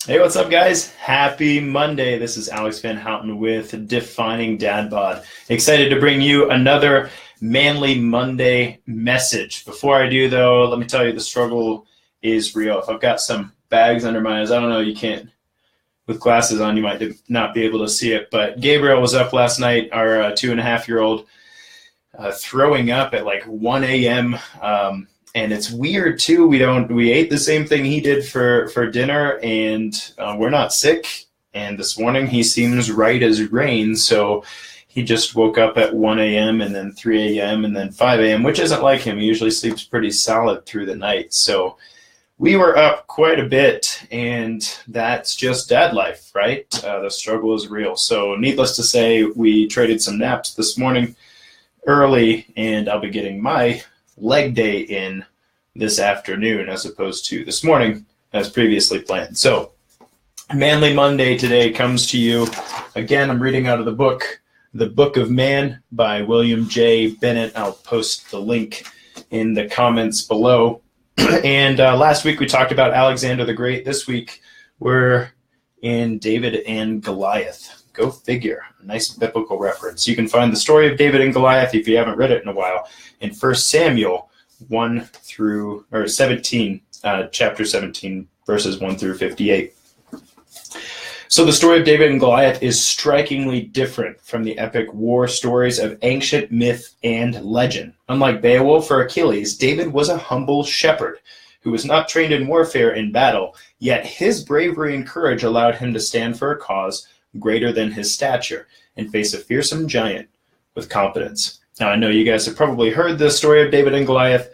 Hey, what's up, guys? Happy Monday. This is Alex Van Houten with Defining Dad Bod. Excited to bring you another Manly Monday message. Before I do, though, let me tell you the struggle is real. If I've got some bags under my eyes, I don't know, you can't, with glasses on, you might not be able to see it, but Gabriel was up last night, our 2.5-year-old, throwing up at like 1 a.m., and it's weird too. We ate the same thing he did for dinner, and we're not sick. And this morning he seems right as rain. So he just woke up at 1 a.m. and then 3 a.m. and then 5 a.m., which isn't like him. He usually sleeps pretty solid through the night. So we were up quite a bit, and that's just dad life, right? The struggle is real. So needless to say, we traded some naps this morning early, and I'll be getting my leg day in this afternoon as opposed to this morning as previously planned. So Manly Monday today comes to you. Again, I'm reading out of the Book of Man by William J. Bennett. I'll post the link in the comments below. And last week we talked about Alexander the Great. This week we're in David and Goliath. Go figure. A nice biblical reference. You can find the story of David and Goliath, if you haven't read it in a while, in 1 Samuel 17, chapter 17, verses 1 through 58. So the story of David and Goliath is strikingly different from the epic war stories of ancient myth and legend. Unlike Beowulf or Achilles, David was a humble shepherd who was not trained in warfare in battle, yet his bravery and courage allowed him to stand for a cause greater than his stature and face a fearsome giant with confidence. Now, I know you guys have probably heard the story of David and Goliath,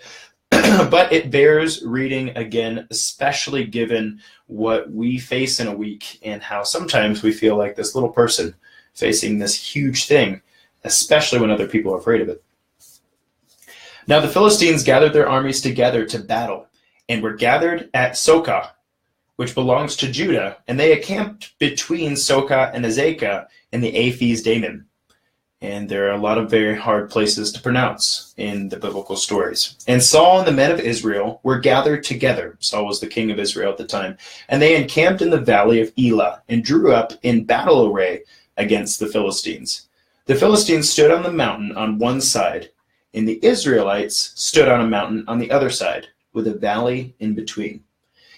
but it bears reading again, especially given what we face in a week and how sometimes we feel like this little person facing this huge thing, especially when other people are afraid of it. Now, the Philistines gathered their armies together to battle and were gathered at Socoh, which belongs to Judah, and they encamped between Socoh and Azekah in the Aphes Daimon. And there are a lot of very hard places to pronounce in the biblical stories. And Saul and the men of Israel were gathered together. Saul was the king of Israel at the time. And they encamped in the valley of Elah and drew up in battle array against the Philistines. The Philistines stood on the mountain on one side, and the Israelites stood on a mountain on the other side, with a valley in between.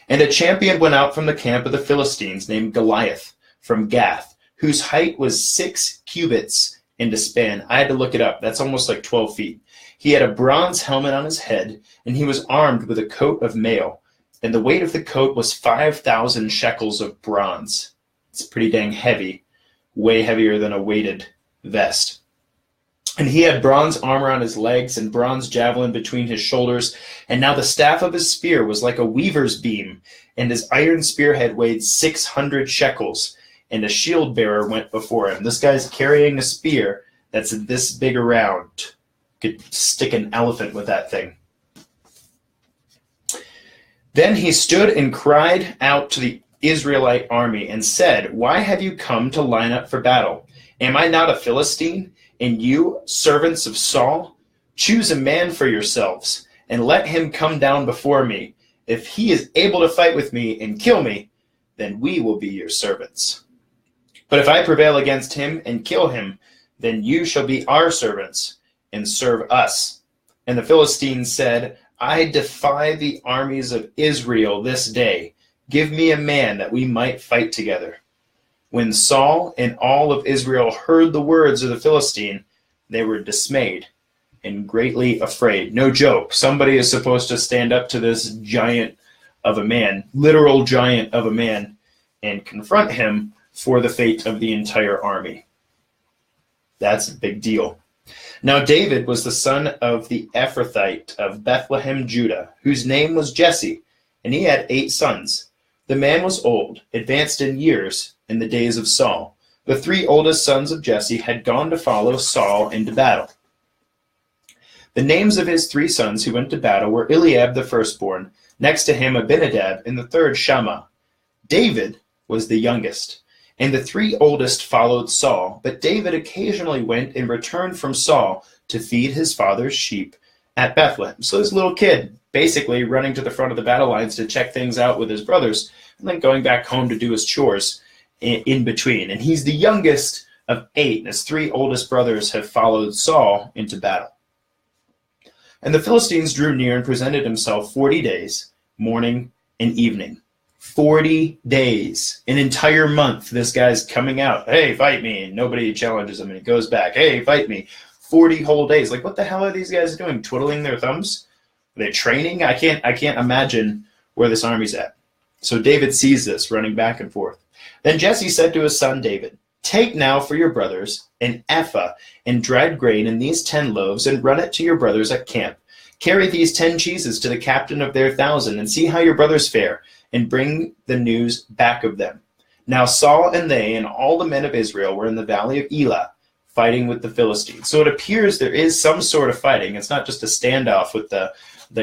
And a champion went out from the camp of the Philistines named Goliath from Gath, whose height was 6 cubits in a span. I had to look it up. That's almost like 12 feet. He had a bronze helmet on his head, and he was armed with a coat of mail. And the weight of the coat was 5,000 shekels of bronze. It's pretty dang heavy, way heavier than a weighted vest. And he had bronze armor on his legs and bronze javelin between his shoulders. And now the staff of his spear was like a weaver's beam, and his iron spearhead weighed 600 shekels, and a shield bearer went before him. This guy's carrying a spear that's this big around. Could stick an elephant with that thing. Then he stood and cried out to the Israelite army and said, "Why have you come to line up for battle? Am I not a Philistine? And you, servants of Saul, choose a man for yourselves, and let him come down before me. If he is able to fight with me and kill me, then we will be your servants. But if I prevail against him and kill him, then you shall be our servants and serve us." And the Philistines said, "I defy the armies of Israel this day. Give me a man that we might fight together." When Saul and all of Israel heard the words of the Philistine, they were dismayed and greatly afraid. No joke. Somebody is supposed to stand up to this giant of a man, literal giant of a man, and confront him for the fate of the entire army. That's a big deal. Now David was the son of the Ephrathite of Bethlehem, Judah, whose name was Jesse, and he had 8 sons. The man was old, advanced in years, in the days of Saul. The 3 oldest sons of Jesse had gone to follow Saul into battle. The names of his 3 sons who went to battle were Eliab the firstborn, next to him Abinadab, and the third Shammah. David was the youngest, and the 3 oldest followed Saul, but David occasionally went and returned from Saul to feed his father's sheep at Bethlehem. So this little kid basically running to the front of the battle lines to check things out with his brothers, and then going back home to do his chores in between. And he's the youngest of 8, and his 3 oldest brothers have followed Saul into battle. And the Philistines drew near and presented himself 40 days, morning and evening. 40 days, an entire month. This guy's coming out, hey, fight me, and nobody challenges him, and he goes back, hey, fight me. 40 whole days. Like, what the hell are these guys doing? Twiddling their thumbs? Are they training? I can't imagine where this army's at. So David sees this, running back and forth. Then Jesse said to his son David, take now for your brothers an ephah and dried grain and these 10 loaves, and run it to your brothers at camp. Carry these 10 cheeses to the captain of their 1,000, and see how your brothers fare, and bring the news back of them. Now Saul and they and all the men of Israel were in the valley of Elah, fighting with the Philistines. So it appears there is some sort of fighting. It's not just a standoff with the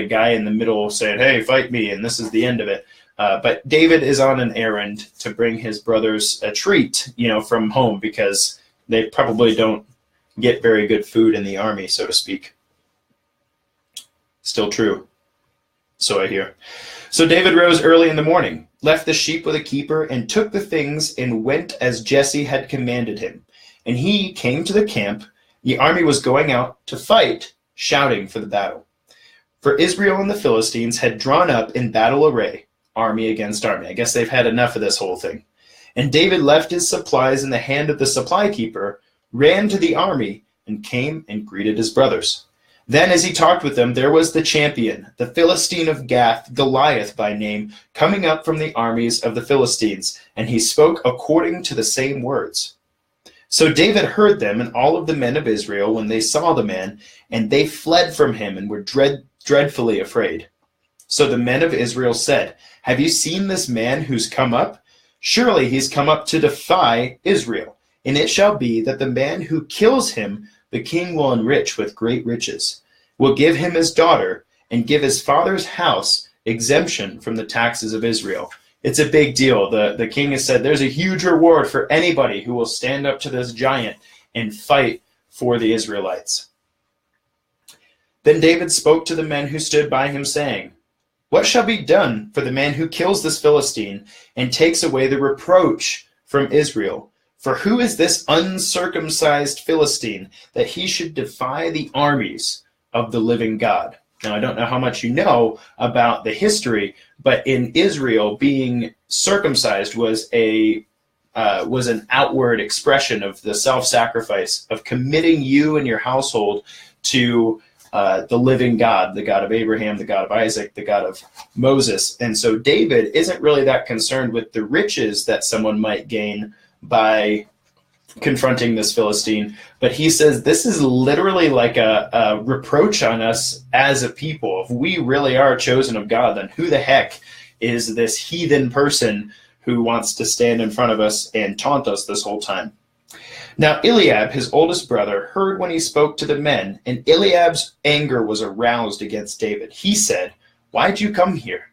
guy in the middle saying, hey, fight me, and this is the end of it. But David is on an errand to bring his brothers a treat, from home, because they probably don't get very good food in the army, so to speak. Still true. So I hear. So David rose early in the morning, left the sheep with a keeper, and took the things and went as Jesse had commanded him. And he came to the camp. The army was going out to fight, shouting for the battle. For Israel and the Philistines had drawn up in battle array, army against army. I guess they've had enough of this whole thing. And David left his supplies in the hand of the supply keeper, ran to the army, and came and greeted his brothers. Then as he talked with them, there was the champion, the Philistine of Gath, Goliath by name, coming up from the armies of the Philistines, and he spoke according to the same words. So David heard them and all of the men of Israel when they saw the man, and they fled from him and were dreadfully afraid. So the men of Israel said, have you seen this man who's come up? Surely he's come up to defy Israel. And it shall be that the man who kills him, the king will enrich with great riches, will give him his daughter, and give his father's house exemption from the taxes of Israel. It's a big deal. The king has said there's a huge reward for anybody who will stand up to this giant and fight for the Israelites. Then David spoke to the men who stood by him, saying, what shall be done for the man who kills this Philistine and takes away the reproach from Israel? For who is this uncircumcised Philistine that he should defy the armies of the living God? Now, I don't know how much you know about the history, but in Israel, being circumcised was an outward expression of the self-sacrifice of committing you and your household to the living God, the God of Abraham, the God of Isaac, the God of Moses. And so David isn't really that concerned with the riches that someone might gain by confronting this Philistine, but he says this is literally like a reproach on us as a people. If we really are chosen of God, then who the heck is this heathen person who wants to stand in front of us and taunt us this whole time? Now Eliab, his oldest brother, heard when he spoke to the men, and Eliab's anger was aroused against David. He said, why'd you come here?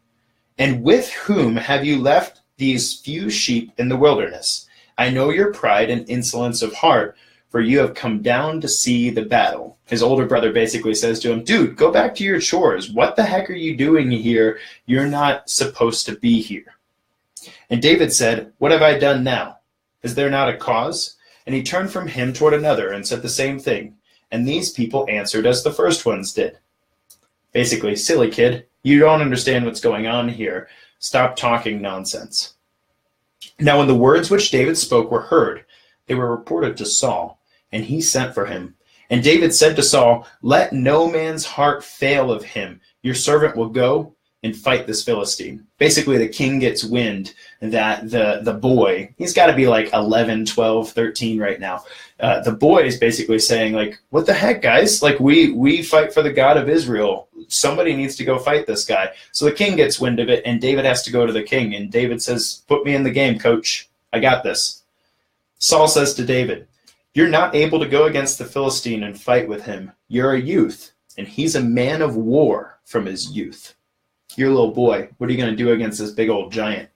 And with whom have you left these few sheep in the wilderness? I know your pride and insolence of heart, for you have come down to see the battle. His older brother basically says to him, dude, go back to your chores. What the heck are you doing here? You're not supposed to be here. And David said, what have I done now? Is there not a cause? And he turned from him toward another and said the same thing. And these people answered as the first ones did. Basically, silly kid, you don't understand what's going on here. Stop talking nonsense. Now when the words which David spoke were heard, they were reported to Saul, and he sent for him. And David said to Saul, let no man's heart fail of him. Your servant will go and fight this Philistine. Basically, the king gets wind that the boy, he's got to be like 11, 12, 13 right now. The boy is basically saying, like, what the heck, guys? Like, we fight for the God of Israel. Somebody needs to go fight this guy. So the king gets wind of it, and David has to go to the king. And David says, put me in the game, coach. I got this. Saul says to David, you're not able to go against the Philistine and fight with him. You're a youth, and he's a man of war from his youth. You're a little boy. What are you going to do against this big old giant?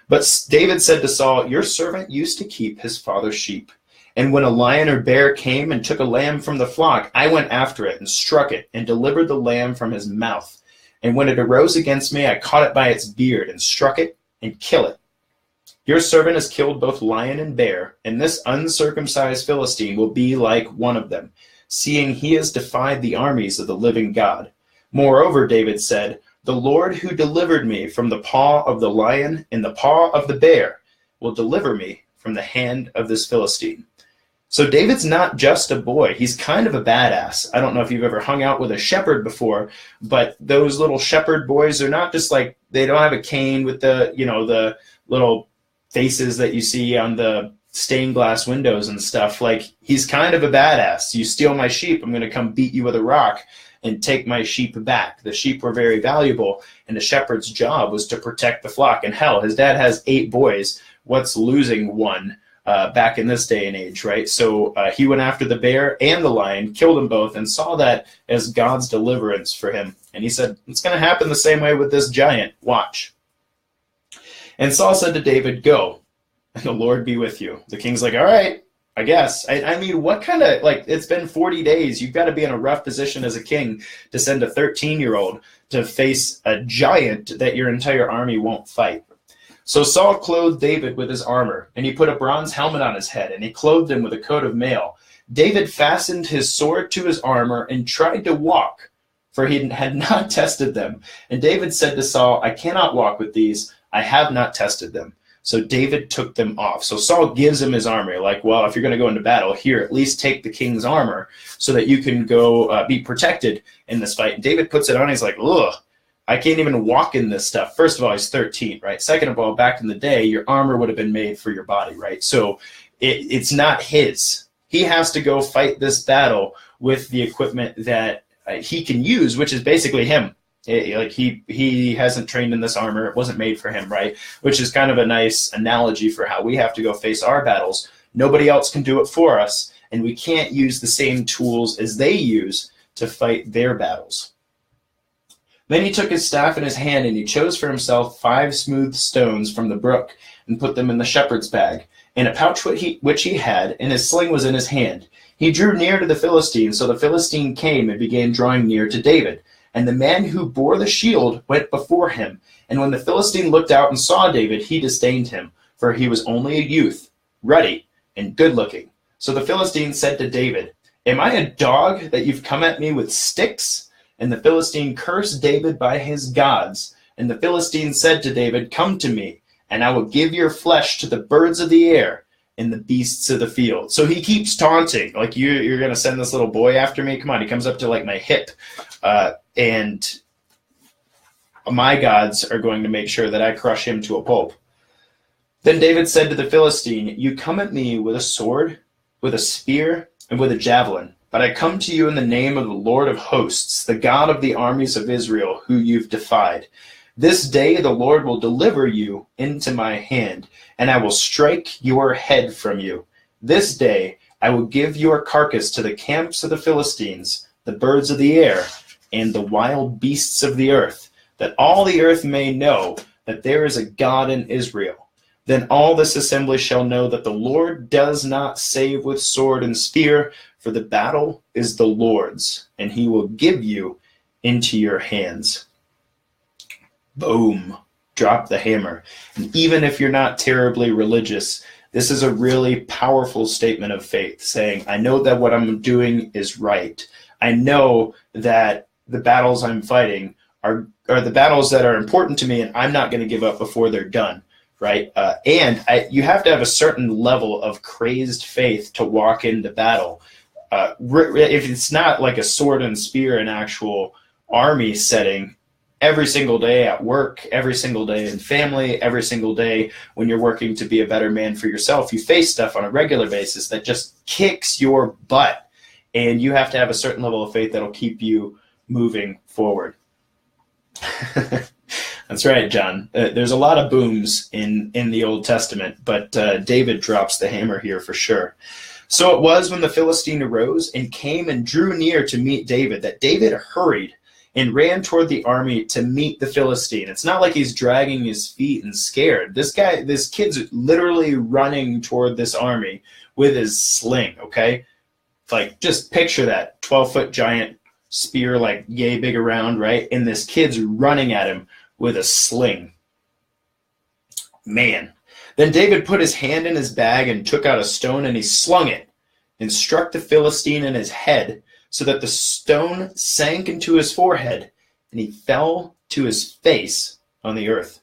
But David said to Saul, your servant used to keep his father's sheep, And when a lion or bear came and took a lamb from the flock, I went after it and struck it and delivered the lamb from his mouth. And when it arose against me, I caught it by its beard and struck it and killed it. Your servant has killed both lion and bear, and this uncircumcised Philistine will be like one of them, seeing he has defied the armies of the living God. Moreover, David said, the Lord who delivered me from the paw of the lion and the paw of the bear will deliver me from the hand of this Philistine. So David's not just a boy. He's kind of a badass. I don't know if you've ever hung out with a shepherd before, but those little shepherd boys are not just like, they don't have a cane with the, the little faces that you see on the stained glass windows and stuff. Like, he's kind of a badass. You steal my sheep, I'm going to come beat you with a rock and take my sheep back. The sheep were very valuable, and the shepherd's job was to protect the flock. And hell, his dad has 8 boys. What's losing one back in this day and age, right? So he went after the bear and the lion, killed them both, and saw that as God's deliverance for him. And he said, it's going to happen the same way with this giant. Watch. And Saul said to David, go, and the Lord be with you. The king's like, all right, I guess. I mean, what kind of, it's been 40 days. You've got to be in a rough position as a king to send a 13-year-old to face a giant that your entire army won't fight. So Saul clothed David with his armor, and he put a bronze helmet on his head, and he clothed him with a coat of mail. David fastened his sword to his armor and tried to walk, for he had not tested them. And David said to Saul, I cannot walk with these. I have not tested them. So David took them off. So Saul gives him his armor, like, well, if you're going to go into battle, here, at least take the king's armor so that you can go be protected in this fight. And David puts it on. He's like, ugh, I can't even walk in this stuff. First of all, he's 13, right? Second of all, back in the day, your armor would have been made for your body, right? So it's not his. He has to go fight this battle with the equipment that he can use, which is basically him. He hasn't trained in this armor. It wasn't made for him, right? Which is kind of a nice analogy for how we have to go face our battles. Nobody else can do it for us, and we can't use the same tools as they use to fight their battles. Then he took his staff in his hand, and he chose for himself 5 smooth stones from the brook and put them in the shepherd's bag, in a pouch which he had, and his sling was in his hand. He drew near to the Philistine, so the Philistine came and began drawing near to David. And the man who bore the shield went before him. And when the Philistine looked out and saw David, he disdained him, for he was only a youth, ruddy and good-looking. So the Philistine said to David, am I a dog that you've come at me with sticks? And the Philistine cursed David by his gods. And the Philistine said to David, come to me, and I will give your flesh to the birds of the air and the beasts of the field. So he keeps taunting, like, you're going to send this little boy after me? Come on, he comes up to, like, my hip. And my gods are going to make sure that I crush him to a pulp. Then David said to the Philistine, you come at me with a sword, with a spear, and with a javelin. But I come to you in the name of the Lord of hosts, the God of the armies of Israel, who you've defied. This day the Lord will deliver you into my hand, and I will strike your head from you. This day I will give your carcass to the camps of the Philistines, the birds of the air, and the wild beasts of the earth, that all the earth may know that there is a God in Israel. Then all this assembly shall know that the Lord does not save with sword and spear, for the battle is the Lord's, and he will give you into your hands. Boom. Drop the hammer. And even if you're not terribly religious, this is a really powerful statement of faith, saying, I know that what I'm doing is right. I know that the battles I'm fighting are the battles that are important to me, and I'm not going to give up before they're done, right? You have to have a certain level of crazed faith to walk into battle. If it's not like a sword and spear, an actual army setting, every single day at work, every single day in family, every single day when you're working to be a better man for yourself, you face stuff on a regular basis that just kicks your butt. And you have to have a certain level of faith that'll keep you moving forward. That's right, John. There's a lot of booms in the Old Testament, but David drops the hammer here for sure. So it was when the Philistine arose and came and drew near to meet David that David hurried and ran toward the army to meet the Philistine. It's not like he's dragging his feet and scared. This kid's literally running toward this army with his sling, okay? Like, just picture that 12-foot giant spear, like yay big around, right? And this kid's running at him with a sling. Man. Then David put his hand in his bag and took out a stone, and he slung it and struck the Philistine in his head, so that the stone sank into his forehead, and he fell to his face on the earth.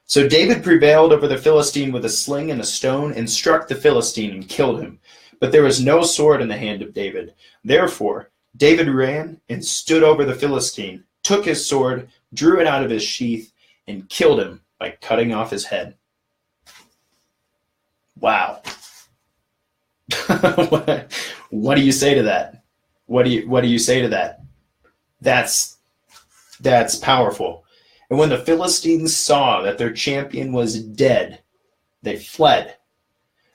So David prevailed over the Philistine with a sling and a stone, and struck the Philistine and killed him. But there was no sword in the hand of David. Therefore David ran and stood over the Philistine, took his sword, drew it out of his sheath, and killed him by cutting off his head. Wow. What do you say to that? What do you say to that? That's powerful. And when the Philistines saw that their champion was dead, they fled.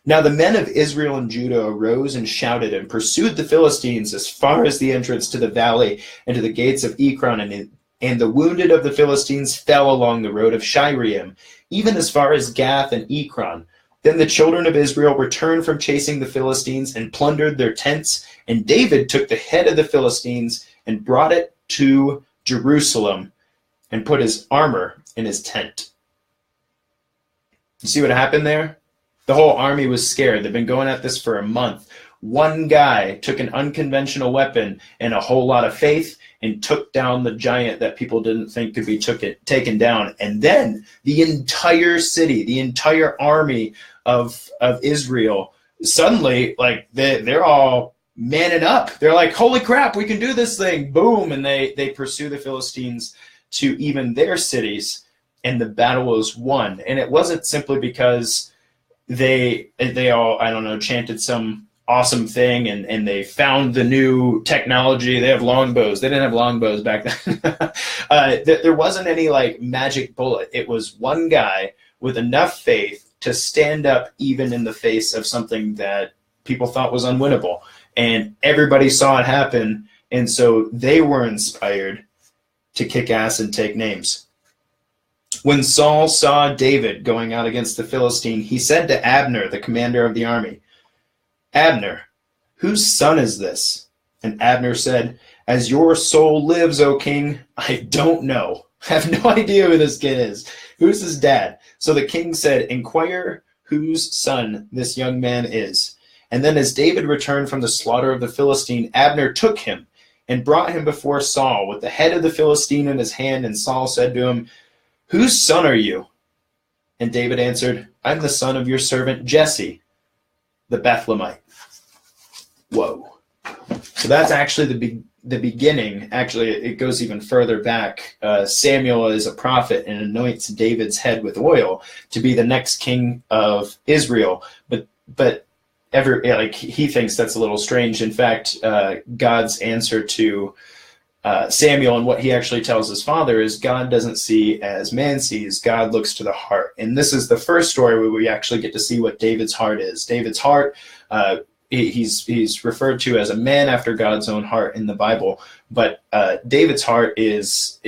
Now the men of Israel and Judah arose and shouted and pursued the Philistines as far as the entrance to the valley and to the gates of Ekron, and the wounded of the Philistines fell along the road of Shiraim, even as far as Gath and Ekron. Then the children of Israel returned from chasing the Philistines and plundered their tents, and David took the head of the Philistines and brought it to Jerusalem and put his armor in his tent. You see what happened there? The whole army was scared. They've been going at this for a month. One guy took an unconventional weapon and a whole lot of faith and took down the giant that people didn't think could be taken down. And then the entire city, the entire army of Israel, suddenly, like, they're all manning up. They're like, holy crap, we can do this thing. Boom. And they pursue the Philistines to even their cities, and the battle was won. And it wasn't simply because they all, I don't know, chanted some awesome thing and they found the new technology. They have longbows. They didn't have longbows back then. There wasn't any like magic bullet. It was one guy with enough faith to stand up even in the face of something that people thought was unwinnable. And everybody saw it happen, and so they were inspired to kick ass and take names. When Saul saw David going out against the Philistine, he said to Abner, the commander of the army, Abner, whose son is this? And Abner said, as your soul lives, O king, I don't know. I have no idea who this kid is. Who's his dad? So the king said, inquire whose son this young man is. And then as David returned from the slaughter of the Philistine, Abner took him and brought him before Saul with the head of the Philistine in his hand. And Saul said to him, whose son are you? And David answered, I'm the son of your servant Jesse, the Bethlehemite. Whoa. So that's actually the beginning. Actually, it goes even further back. Samuel is a prophet and anoints David's head with oil to be the next king of Israel. But he thinks that's a little strange. In fact, God's answer to Samuel and what he actually tells his father is God doesn't see as man sees. God looks to the heart. And this is the first story where we actually get to see what David's heart is. David's heart, he's referred to as a man after God's own heart in the Bible. But David's heart is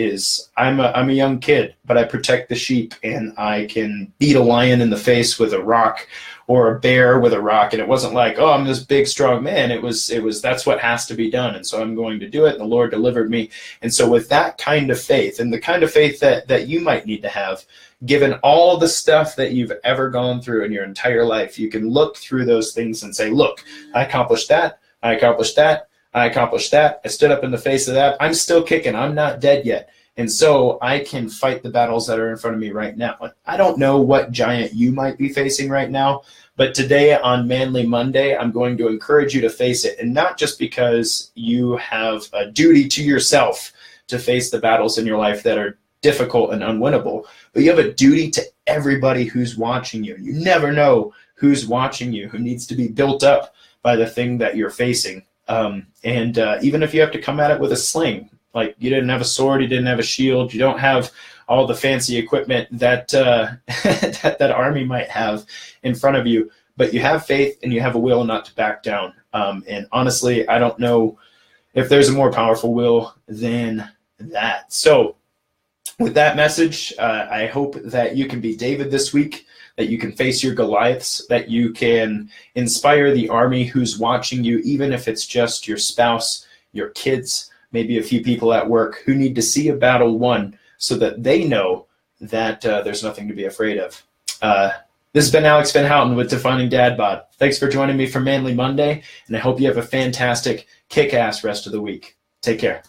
I'm a young kid, but I protect the sheep, and I can beat a lion in the face with a rock, or a bear with a rock. And it wasn't like, oh, I'm this big, strong man. It was that's what has to be done. And so I'm going to do it. And the Lord delivered me. And so with that kind of faith, and the kind of faith that you might need to have, given all the stuff that you've ever gone through in your entire life, you can look through those things and say, look, I accomplished that. I accomplished that. I accomplished that. I stood up in the face of that. I'm still kicking. I'm not dead yet. And so I can fight the battles that are in front of me right now. I don't know what giant you might be facing right now, but today on Manly Monday, I'm going to encourage you to face it. And not just because you have a duty to yourself to face the battles in your life that are difficult and unwinnable, but you have a duty to everybody who's watching you. You never know who's watching you, who needs to be built up by the thing that you're facing. Even if you have to come at it with a sling, like you didn't have a sword, you didn't have a shield, you don't have all the fancy equipment that that army might have in front of you, but you have faith and you have a will not to back down. And honestly, I don't know if there's a more powerful will than that. So with that message, I hope that you can be David this week, that you can face your Goliaths, that you can inspire the army who's watching you, even if it's just your spouse, your kids, maybe a few people at work who need to see a battle won so that they know that there's nothing to be afraid of. This has been Alex Van Houten with Defining Dad Bod. Thanks for joining me for Manly Monday, and I hope you have a fantastic, kick-ass rest of the week. Take care.